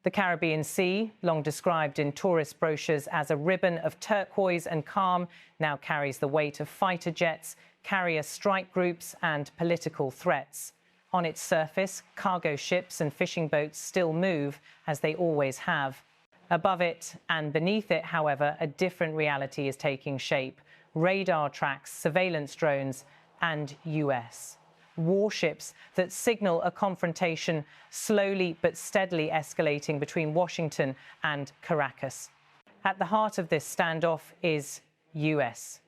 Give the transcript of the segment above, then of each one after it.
The Caribbean Sea, long described in tourist brochures as a ribbon of turquoise and calm, now carries the weight of fighter jets, carrier strike groups and political threats. On its surface, cargo ships and fishing boats still move, as they always have. Above it and beneath it, however, a different reality is taking shape. Radar tracks, surveillance drones and US warships that signal a confrontation slowly but steadily escalating between Washington and Caracas. At the heart of this standoff is US.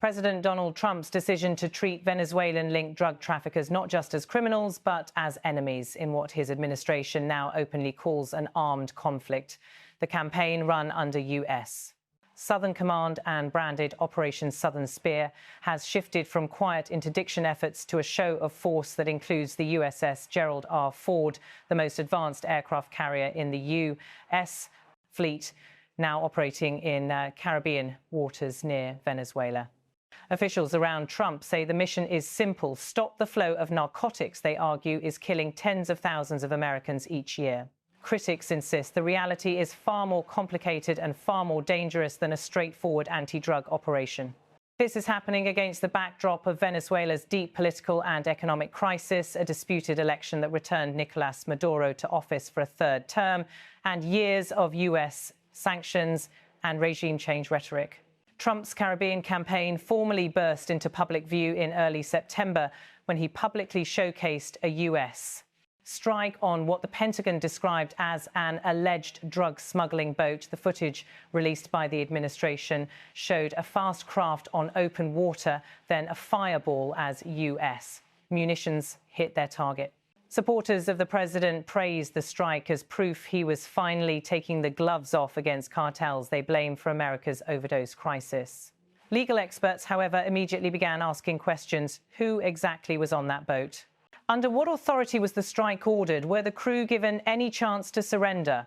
President Donald Trump's decision to treat Venezuelan-linked drug traffickers not just as criminals, but as enemies in what his administration now openly calls an armed conflict. The campaign, run under US Southern Command and branded Operation Southern Spear, has shifted from quiet interdiction efforts to a show of force that includes the USS Gerald R. Ford, the most advanced aircraft carrier in the U.S. fleet, now operating in Caribbean waters near Venezuela. Officials around Trump say the mission is simple: stop the flow of narcotics they argue is killing tens of thousands of Americans each year. Critics insist the reality is far more complicated and far more dangerous than a straightforward anti-drug operation. This is happening against the backdrop of Venezuela's deep political and economic crisis, a disputed election that returned Nicolás Maduro to office for a third term, and years of US sanctions and regime change rhetoric. Trump's Caribbean campaign formally burst into public view in early September when he publicly showcased a US strike on what the Pentagon described as an alleged drug smuggling boat. The footage released by the administration showed a fast craft on open water, then a fireball as US munitions hit their target. Supporters of the president praised the strike as proof he was finally taking the gloves off against cartels they blame for America's overdose crisis. Legal experts, however, immediately began asking questions. Who exactly was on that boat? Under what authority was the strike ordered? Were the crew given any chance to surrender?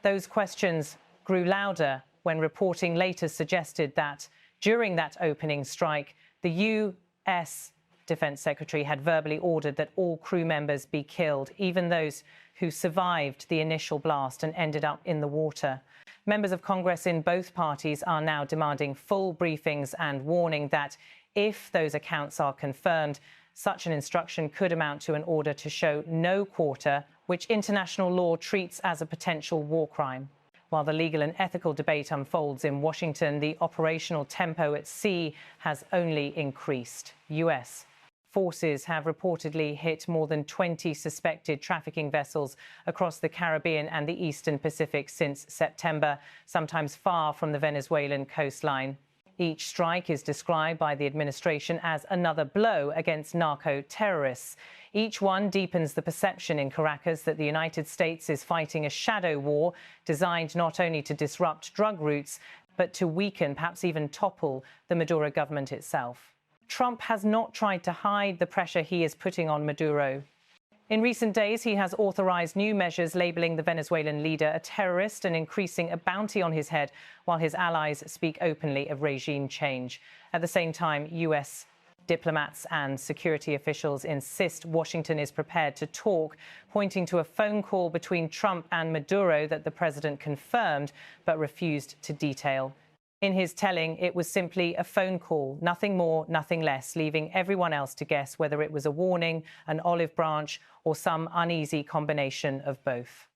Those questions grew louder when reporting later suggested that during that opening strike, the U.S. Defense Secretary had verbally ordered that all crew members be killed, even those who survived the initial blast and ended up in the water. Members of Congress in both parties are now demanding full briefings and warning that if those accounts are confirmed, such an instruction could amount to an order to show no quarter, which international law treats as a potential war crime. While the legal and ethical debate unfolds in Washington, the operational tempo at sea has only increased. US forces have reportedly hit more than 20 suspected trafficking vessels across the Caribbean and the Eastern Pacific since September, sometimes far from the Venezuelan coastline. Each strike is described by the administration as another blow against narco-terrorists. Each one deepens the perception in Caracas that the United States is fighting a shadow war designed not only to disrupt drug routes, but to weaken, perhaps even topple, the Maduro government itself. Trump has not tried to hide the pressure he is putting on Maduro. In recent days, he has authorized new measures labeling the Venezuelan leader a terrorist and increasing a bounty on his head, while his allies speak openly of regime change. At the same time, US diplomats and security officials insist Washington is prepared to talk, pointing to a phone call between Trump and Maduro that the president confirmed but refused to detail. In his telling, it was simply a phone call, nothing more, nothing less, leaving everyone else to guess whether it was a warning, an olive branch, or some uneasy combination of both.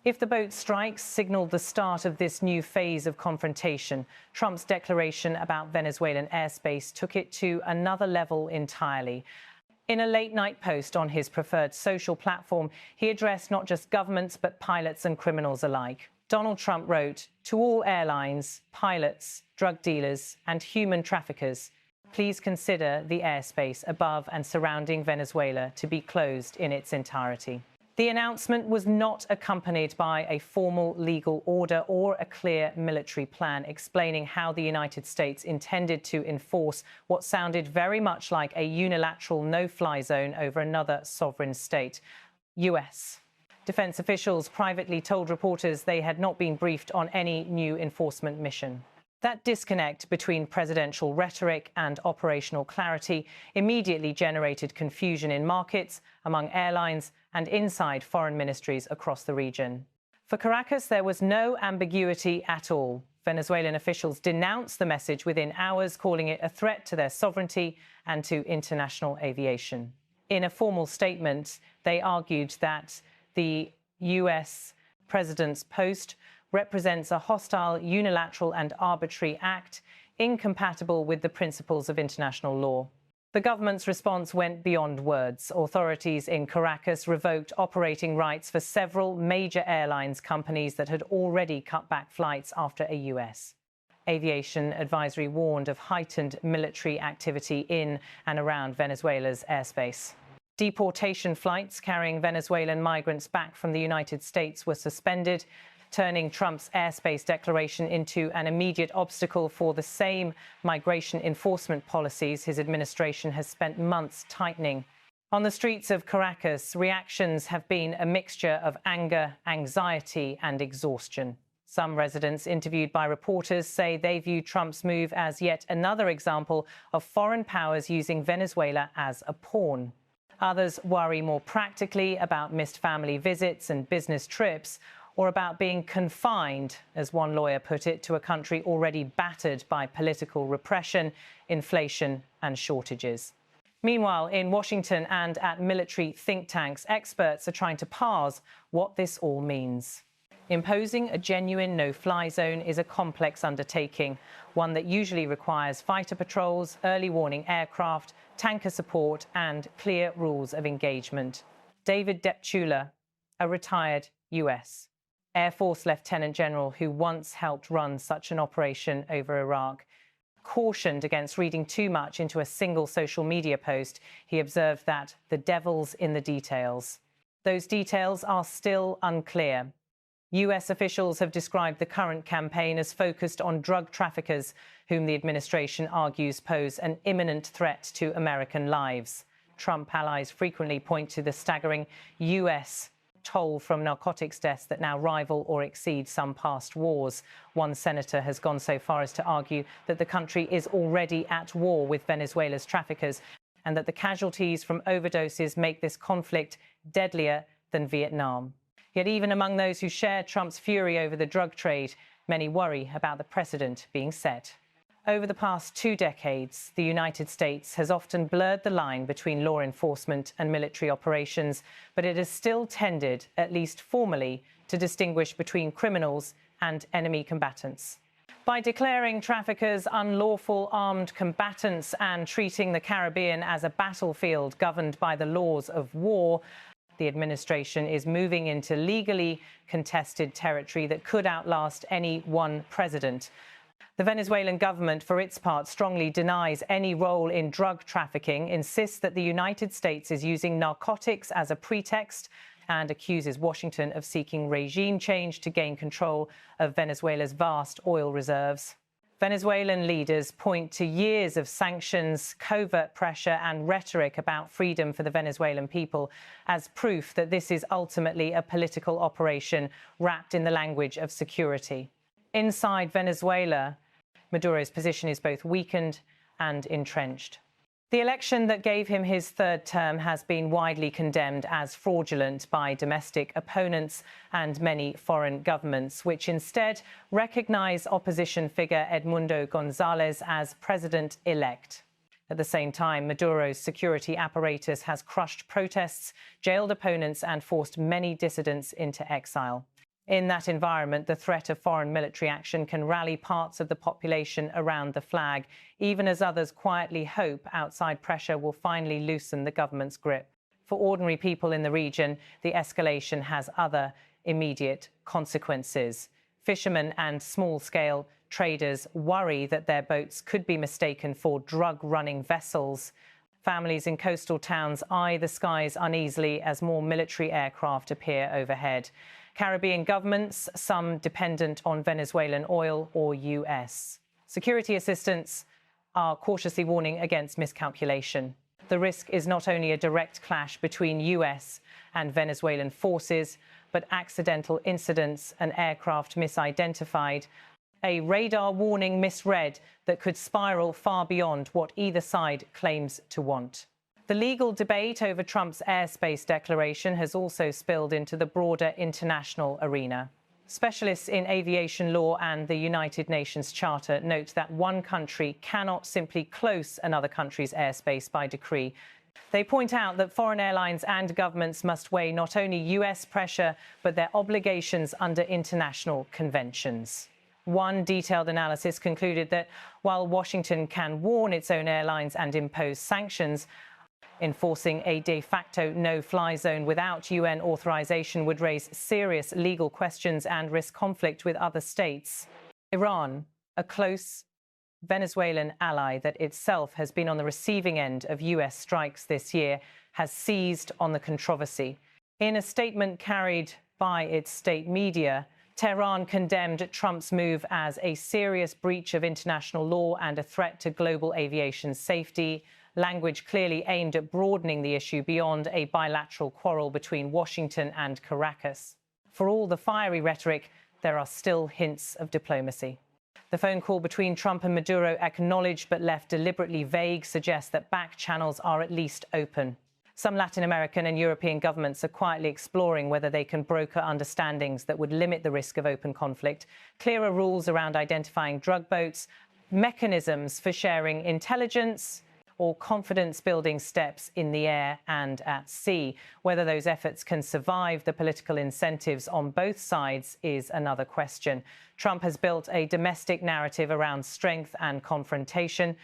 If the boat strikes signaled the start of this new phase of confrontation, Trump's declaration about Venezuelan airspace took it to another level entirely. In a late-night post on his preferred social platform, he addressed not just governments but pilots and criminals alike. Donald Trump wrote, "To all airlines, pilots, drug dealers and human traffickers, please consider the airspace above and surrounding Venezuela to be closed in its entirety." The announcement was not accompanied by a formal legal order or a clear military plan explaining how the United States intended to enforce what sounded very much like a unilateral no-fly zone over another sovereign state, US. Defense officials privately told reporters they had not been briefed on any new enforcement mission. That disconnect between presidential rhetoric and operational clarity immediately generated confusion in markets, among airlines, and inside foreign ministries across the region. For Caracas, there was no ambiguity at all. Venezuelan officials denounced the message within hours, calling it a threat to their sovereignty and to international aviation. In a formal statement, they argued that the US president's post represents a hostile, unilateral and arbitrary act incompatible with the principles of international law. The government's response went beyond words. Authorities in Caracas revoked operating rights for several major airlines companies that had already cut back flights after a US aviation advisory warned of heightened military activity in and around Venezuela's airspace. Deportation flights carrying Venezuelan migrants back from the United States were suspended, turning Trump's airspace declaration into an immediate obstacle for the same migration enforcement policies his administration has spent months tightening. On the streets of Caracas, reactions have been a mixture of anger, anxiety and exhaustion. Some residents interviewed by reporters say they view Trump's move as yet another example of foreign powers using Venezuela as a pawn. Others worry more practically about missed family visits and business trips, or about being confined, as one lawyer put it, to a country already battered by political repression, inflation and shortages. Meanwhile, in Washington and at military think tanks, experts are trying to parse what this all means. Imposing a genuine no-fly zone is a complex undertaking, one that usually requires fighter patrols, early warning aircraft, tanker support and clear rules of engagement. David Deptula, a retired US Air Force Lieutenant General who once helped run such an operation over Iraq, cautioned against reading too much into a single social media post. He observed that the devil's in the details. Those details are still unclear. US officials have described the current campaign as focused on drug traffickers, whom the administration argues pose an imminent threat to American lives. Trump allies frequently point to the staggering US toll from narcotics deaths that now rival or exceed some past wars. One senator has gone so far as to argue that the country is already at war with Venezuela's traffickers and that the casualties from overdoses make this conflict deadlier than Vietnam. Yet even among those who share Trump's fury over the drug trade, many worry about the precedent being set. Over the past 2 decades, the United States has often blurred the line between law enforcement and military operations, but it has still tended, at least formally, to distinguish between criminals and enemy combatants. By declaring traffickers unlawful armed combatants and treating the Caribbean as a battlefield governed by the laws of war, the administration is moving into legally contested territory that could outlast any one president. The Venezuelan government, for its part, strongly denies any role in drug trafficking, insists that the United States is using narcotics as a pretext, and accuses Washington of seeking regime change to gain control of Venezuela's vast oil reserves. Venezuelan leaders point to years of sanctions, covert pressure and rhetoric about freedom for the Venezuelan people as proof that this is ultimately a political operation wrapped in the language of security. Inside Venezuela, Maduro's position is both weakened and entrenched. The election that gave him his 3rd term has been widely condemned as fraudulent by domestic opponents and many foreign governments, which instead recognise opposition figure Edmundo González as president-elect. At the same time, Maduro's security apparatus has crushed protests, jailed opponents and forced many dissidents into exile. In that environment, the threat of foreign military action can rally parts of the population around the flag, even as others quietly hope outside pressure will finally loosen the government's grip. For ordinary people in the region, the escalation has other immediate consequences. Fishermen and small-scale traders worry that their boats could be mistaken for drug-running vessels. Families in coastal towns eye the skies uneasily as more military aircraft appear overhead. Caribbean governments, some dependent on Venezuelan oil or US security assistance, are cautiously warning against miscalculation. The risk is not only a direct clash between US and Venezuelan forces, but accidental incidents, an aircraft misidentified, a radar warning misread that could spiral far beyond what either side claims to want. The legal debate over Trump's airspace declaration has also spilled into the broader international arena. Specialists in aviation law and the United Nations Charter note that one country cannot simply close another country's airspace by decree. They point out that foreign airlines and governments must weigh not only US pressure, but their obligations under international conventions. One detailed analysis concluded that while Washington can warn its own airlines and impose sanctions, enforcing a de facto no-fly zone without UN authorization would raise serious legal questions and risk conflict with other states. Iran, a close Venezuelan ally that itself has been on the receiving end of US strikes this year, has seized on the controversy. In a statement carried by its state media, Tehran condemned Trump's move as a serious breach of international law and a threat to global aviation safety, language clearly aimed at broadening the issue beyond a bilateral quarrel between Washington and Caracas. For all the fiery rhetoric, there are still hints of diplomacy. The phone call between Trump and Maduro, acknowledged but left deliberately vague, suggests that back channels are at least open. Some Latin American and European governments are quietly exploring whether they can broker understandings that would limit the risk of open conflict, clearer rules around identifying drug boats, mechanisms for sharing intelligence, or confidence-building steps in the air and at sea. Whether those efforts can survive the political incentives on both sides is another question. Trump has built a domestic narrative around strength and confrontation.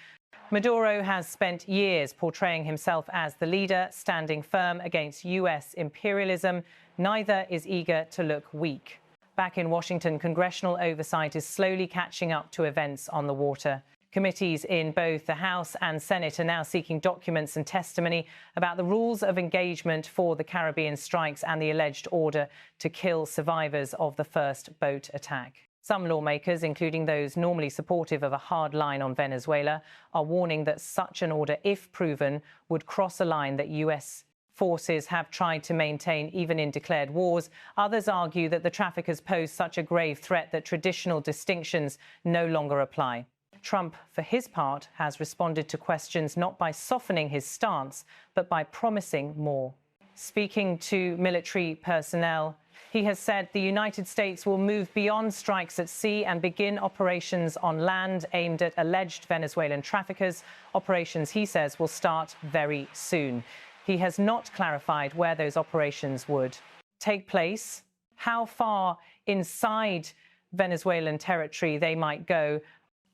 Maduro has spent years portraying himself as the leader, standing firm against US imperialism. Neither is eager to look weak. Back in Washington, congressional oversight is slowly catching up to events on the water. Committees in both the House and Senate are now seeking documents and testimony about the rules of engagement for the Caribbean strikes and the alleged order to kill survivors of the first boat attack. Some lawmakers, including those normally supportive of a hard line on Venezuela, are warning that such an order, if proven, would cross a line that US forces have tried to maintain even in declared wars. Others argue that the traffickers pose such a grave threat that traditional distinctions no longer apply. Trump, for his part, has responded to questions not by softening his stance, but by promising more. Speaking to military personnel, he has said the United States will move beyond strikes at sea and begin operations on land aimed at alleged Venezuelan traffickers. Operations, he says, will start very soon. He has not clarified where those operations would take place, how far inside Venezuelan territory they might go,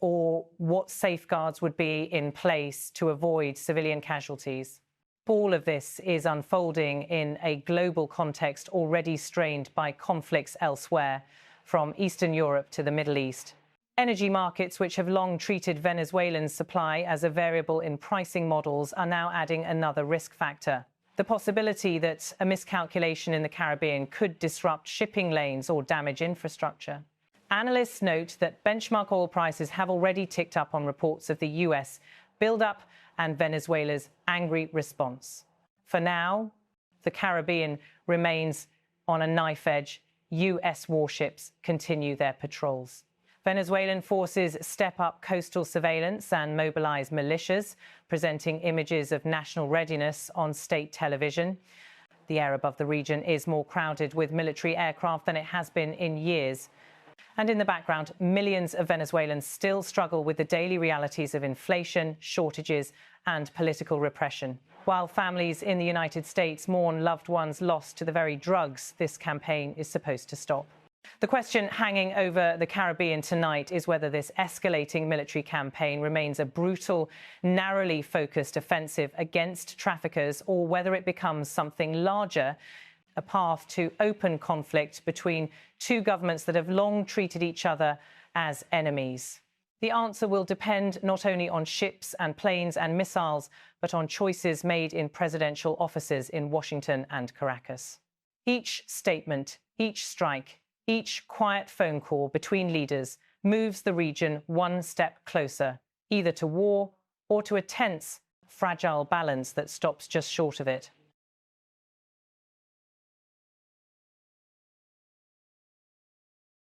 or what safeguards would be in place to avoid civilian casualties. All of this is unfolding in a global context already strained by conflicts elsewhere, from Eastern Europe to the Middle East. Energy markets, which have long treated Venezuelan supply as a variable in pricing models, are now adding another risk factor: the possibility that a miscalculation in the Caribbean could disrupt shipping lanes or damage infrastructure. Analysts note that benchmark oil prices have already ticked up on reports of the US buildup and Venezuela's angry response. For now, the Caribbean remains on a knife edge. US warships continue their patrols. Venezuelan forces step up coastal surveillance and mobilize militias, presenting images of national readiness on state television. The air above the region is more crowded with military aircraft than it has been in years. And in the background, millions of Venezuelans still struggle with the daily realities of inflation, shortages, and political repression. While families in the United States mourn loved ones lost to the very drugs this campaign is supposed to stop. The question hanging over the Caribbean tonight is whether this escalating military campaign remains a brutal, narrowly focused offensive against traffickers, or whether it becomes something larger, a path to open conflict between two governments that have long treated each other as enemies. The answer will depend not only on ships and planes and missiles, but on choices made in presidential offices in Washington and Caracas. Each statement, each strike, each quiet phone call between leaders moves the region one step closer, either to war or to a tense, fragile balance that stops just short of it.